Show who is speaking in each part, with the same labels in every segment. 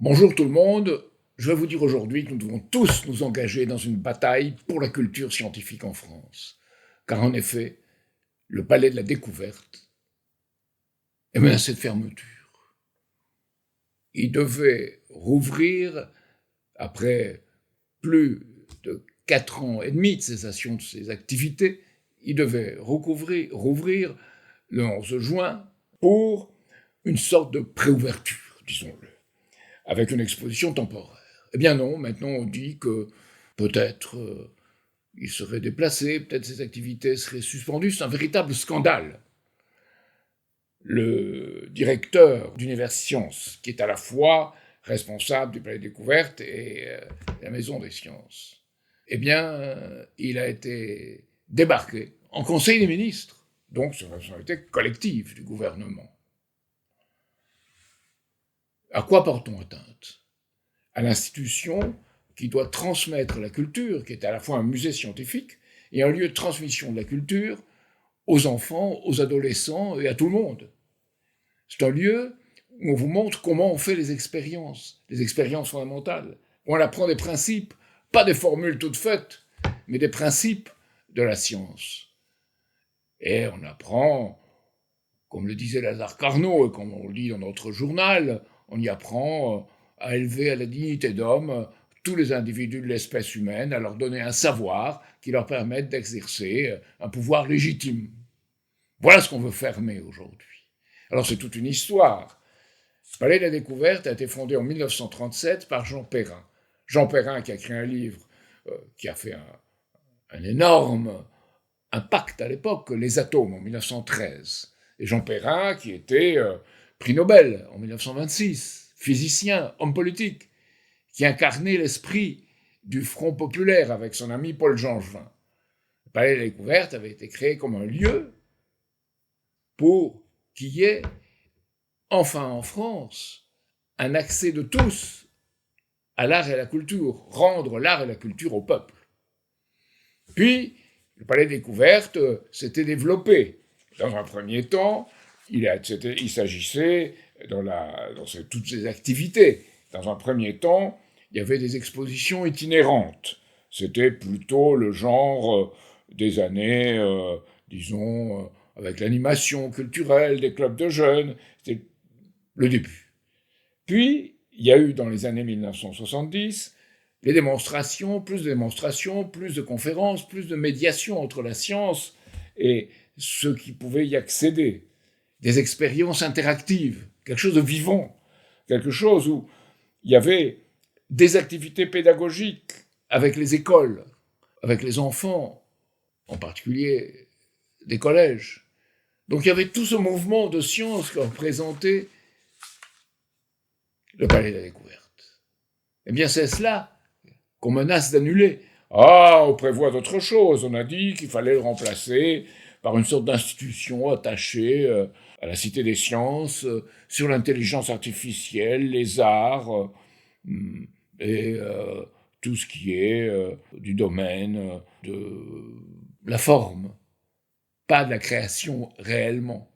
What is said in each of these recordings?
Speaker 1: Bonjour tout le monde, je vais vous dire aujourd'hui que nous devons tous nous engager dans une bataille pour la culture scientifique en France. Car en effet, le palais de la découverte est menacé de fermeture. Il devait rouvrir après plus de 4 ans et demi de cessation de ses activités. Il devait rouvrir le 11 juin pour une sorte de préouverture, disons-le, avec une exposition temporaire. Eh bien non, maintenant on dit que peut-être il serait déplacé, peut-être ses activités seraient suspendues. C'est un véritable scandale. Le directeur d'Univers Sciences, qui est à la fois responsable du Palais des Découvertes et la Maison des Sciences, eh bien, il a été débarqué en Conseil des ministres, donc c'est une responsabilité collective du gouvernement. À quoi portons atteinte? À l'institution qui doit transmettre la culture, qui est à la fois un musée scientifique et un lieu de transmission de la culture aux enfants, aux adolescents et à tout le monde. C'est un lieu où on vous montre comment on fait les expériences fondamentales, où on apprend des principes, pas des formules toutes faites, mais des principes de la science. Et on apprend, comme le disait Lazare Carnot, et comme on le dit dans notre journal, on y apprend à élever à la dignité d'homme tous les individus de l'espèce humaine, à leur donner un savoir qui leur permette d'exercer un pouvoir légitime. Voilà ce qu'on veut fermer aujourd'hui. Alors c'est toute une histoire. Le Palais de la Découverte a été fondé en 1937 par Jean Perrin. Jean Perrin qui a écrit un livre qui a fait un énorme impact à l'époque, Les Atomes, en 1913. Et Jean Perrin qui était prix Nobel en 1926, physicien, homme politique, qui incarnait l'esprit du Front populaire avec son ami Paul Langevin. Le Palais de la Découverte avait été créé comme un lieu pour qu'il y ait, enfin en France, un accès de tous à l'art et à la culture, rendre l'art et la culture au peuple. Puis, le Palais des Découvertes s'était développé. Dans un premier temps, il s'agissait, toutes ces activités, dans un premier temps, il y avait des expositions itinérantes. C'était plutôt le genre des années, disons, avec l'animation culturelle, des clubs de jeunes. C'était le début. Puis, il y a eu dans les années 1970 les démonstrations, plus de conférences, plus de médiation entre la science et ceux qui pouvaient y accéder. Des expériences interactives, quelque chose de vivant, quelque chose où il y avait des activités pédagogiques avec les écoles, avec les enfants, en particulier des collèges. Donc il y avait tout ce mouvement de science que représentait le Palais de la Découverte. Eh bien c'est cela qu'on menace d'annuler. Ah, on prévoit d'autres choses. On a dit qu'il fallait le remplacer par une sorte d'institution attachée à la Cité des Sciences, sur l'intelligence artificielle, les arts, et tout ce qui est du domaine de la forme, pas de la création réellement.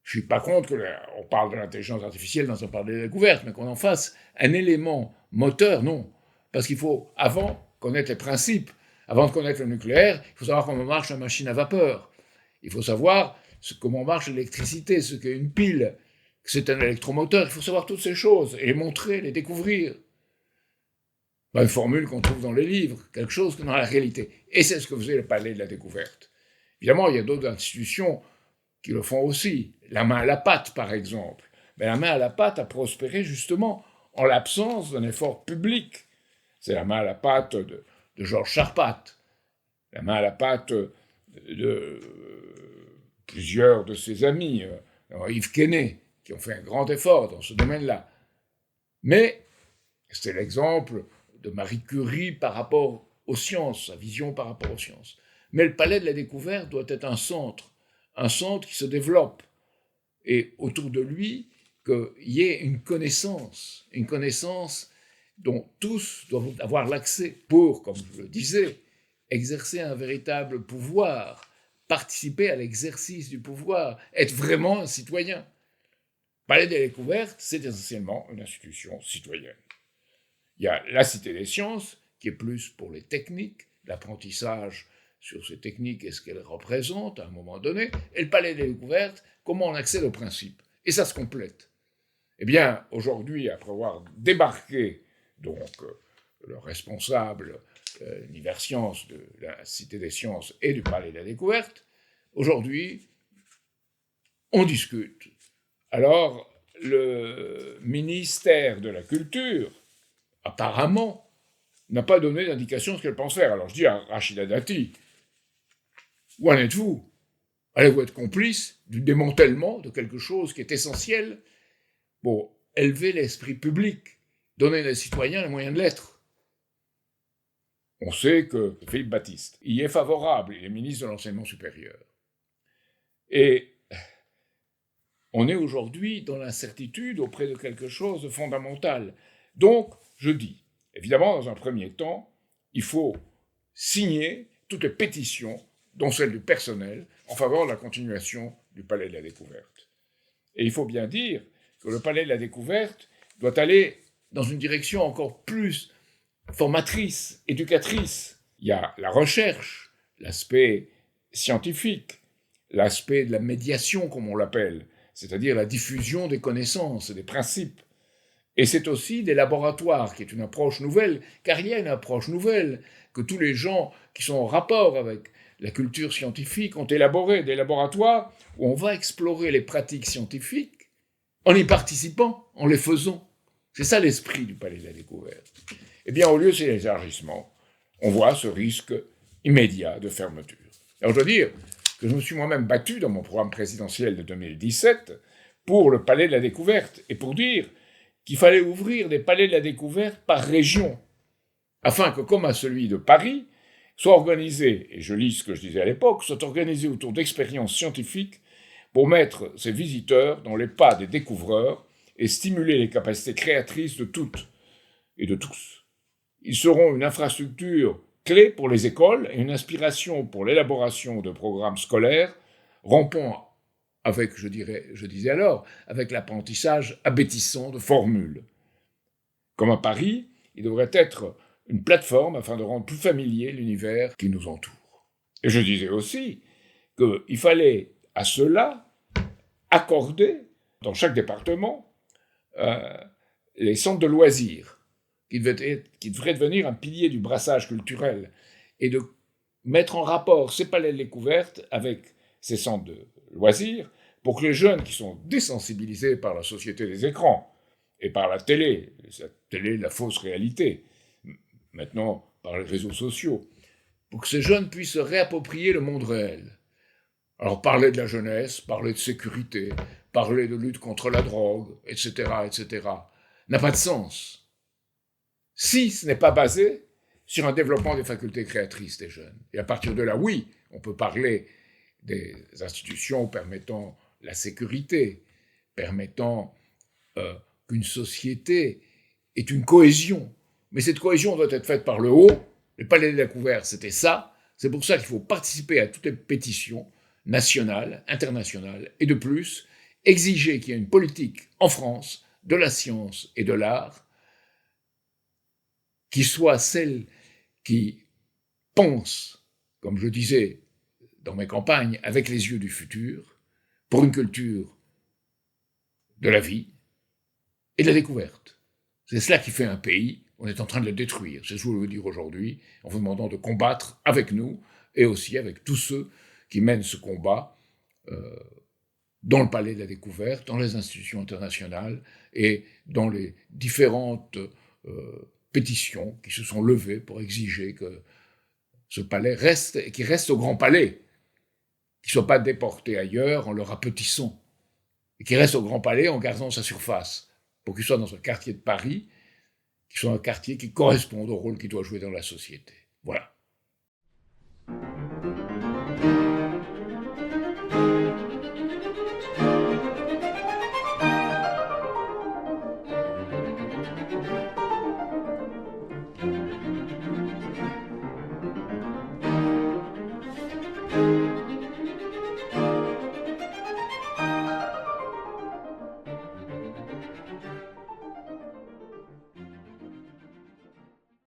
Speaker 1: Je ne suis pas contre qu'on parle de l'intelligence artificielle dans un palais de découverte, mais qu'on en fasse un élément moteur, non. Parce qu'il faut, avant, connaître les principes. Avant de connaître le nucléaire, il faut savoir comment marche la machine à vapeur. Il faut savoir comment marche l'électricité, ce qu'est une pile, que c'est un électromoteur. Il faut savoir toutes ces choses et les montrer, les découvrir. Pas une formule qu'on trouve dans les livres, quelque chose que dans la réalité. Et c'est ce que faisait le palais de la découverte. Évidemment, il y a d'autres institutions qui le font aussi. La main à la pâte, par exemple. Mais la main à la pâte a prospéré justement en l'absence d'un effort public. C'est la main à la pâte de Georges Charpat, la main à la pâte de plusieurs de ses amis, Yves Quesnay, qui ont fait un grand effort dans ce domaine-là. Mais c'est l'exemple de Marie Curie par rapport aux sciences, sa vision par rapport aux sciences. Mais le palais de la découverte doit être un centre qui se développe, et autour de lui, qu'il y ait une connaissance dont tous doivent avoir l'accès pour, comme je le disais, exercer un véritable pouvoir, participer à l'exercice du pouvoir, être vraiment un citoyen. Palais des Découvertes, c'est essentiellement une institution citoyenne. Il y a la Cité des Sciences, qui est plus pour les techniques, l'apprentissage sur ces techniques et ce qu'elles représentent à un moment donné, et le Palais des Découvertes, comment on accède au principe. Et ça se complète. Eh bien, aujourd'hui, après avoir débarqué donc le responsable univers sciences de la Cité des Sciences et du Palais de la Découverte, aujourd'hui, on discute. Alors, le ministère de la Culture, apparemment, n'a pas donné d'indication de ce qu'elle pense faire. Alors je dis à Rachida Dati, où en êtes-vous? Allez-vous être complice du démantèlement de quelque chose qui est essentiel pour élever l'esprit public, donner aux citoyens les moyens de l'être? On sait que Philippe Baptiste y est favorable, il est ministre de l'Enseignement supérieur. Et on est aujourd'hui dans l'incertitude auprès de quelque chose de fondamental. Donc, je dis, évidemment, dans un premier temps, il faut signer toutes les pétitions, dont celle du personnel, en faveur de la continuation du Palais de la Découverte. Et il faut bien dire que le Palais de la Découverte doit aller dans une direction encore plus formatrice, éducatrice. Il y a la recherche, l'aspect scientifique, l'aspect de la médiation, comme on l'appelle, c'est-à-dire la diffusion des connaissances et des principes. Et c'est aussi des laboratoires, qui est une approche nouvelle, car il y a une approche nouvelle que tous les gens qui sont en rapport avec la culture scientifique ont élaboré, des laboratoires où on va explorer les pratiques scientifiques en y participant, en les faisant. C'est ça l'esprit du Palais de la Découverte. Eh bien, au lieu de ces élargissements, on voit ce risque immédiat de fermeture. Alors, je dois dire que je me suis moi-même battu dans mon programme présidentiel de 2017 pour le Palais de la Découverte, et pour dire qu'il fallait ouvrir des palais de la découverte par région, afin que, comme à celui de Paris, soit organisé, et je lis ce que je disais à l'époque, soit organisé autour d'expériences scientifiques pour mettre ces visiteurs dans les pas des découvreurs et stimuler les capacités créatrices de toutes et de tous. Ils seront une infrastructure clé pour les écoles et une inspiration pour l'élaboration de programmes scolaires, rompant avec, je disais alors, avec l'apprentissage abétissant de formules. Comme à Paris, il devrait être une plateforme afin de rendre plus familier l'univers qui nous entoure. Et je disais aussi qu'il fallait à cela accorder, dans chaque département, les centres de loisirs, qui devraient devenir un pilier du brassage culturel, et de mettre en rapport ces palais de découverte avec ces centres de loisirs, pour que les jeunes qui sont désensibilisés par la société des écrans, et par la télé, la fausse réalité, maintenant par les réseaux sociaux, pour que ces jeunes puissent se réapproprier le monde réel. Alors parler de la jeunesse, parler de sécurité, parler de lutte contre la drogue, etc., n'a pas de sens si ce n'est pas basé sur un développement des facultés créatrices des jeunes. Et à partir de là, oui, on peut parler des institutions permettant la sécurité, permettant qu'une société ait une cohésion. Mais cette cohésion doit être faite par le haut. Le Palais de la Découverte, c'était ça. C'est pour ça qu'il faut participer à toutes les pétitions nationales, internationales, et de plus, exiger qu'il y ait une politique en France de la science et de l'art qui soit celle qui pense, comme je disais dans mes campagnes, avec les yeux du futur, pour une culture de la vie et de la découverte. C'est cela qui fait un pays. On est en train de le détruire. C'est ce que je veux dire aujourd'hui, en vous demandant de combattre avec nous et aussi avec tous ceux qui mènent ce combat dans le Palais de la Découverte, dans les institutions internationales et dans les différentes pétitions qui se sont levées pour exiger que ce palais reste, et qu'il reste au Grand Palais, qu'il ne soit pas déporté ailleurs en le rapetissant, et qu'il reste au Grand Palais en gardant sa surface, pour qu'il soit dans un quartier de Paris, qu'il soit un quartier qui corresponde au rôle qu'il doit jouer dans la société. Voilà.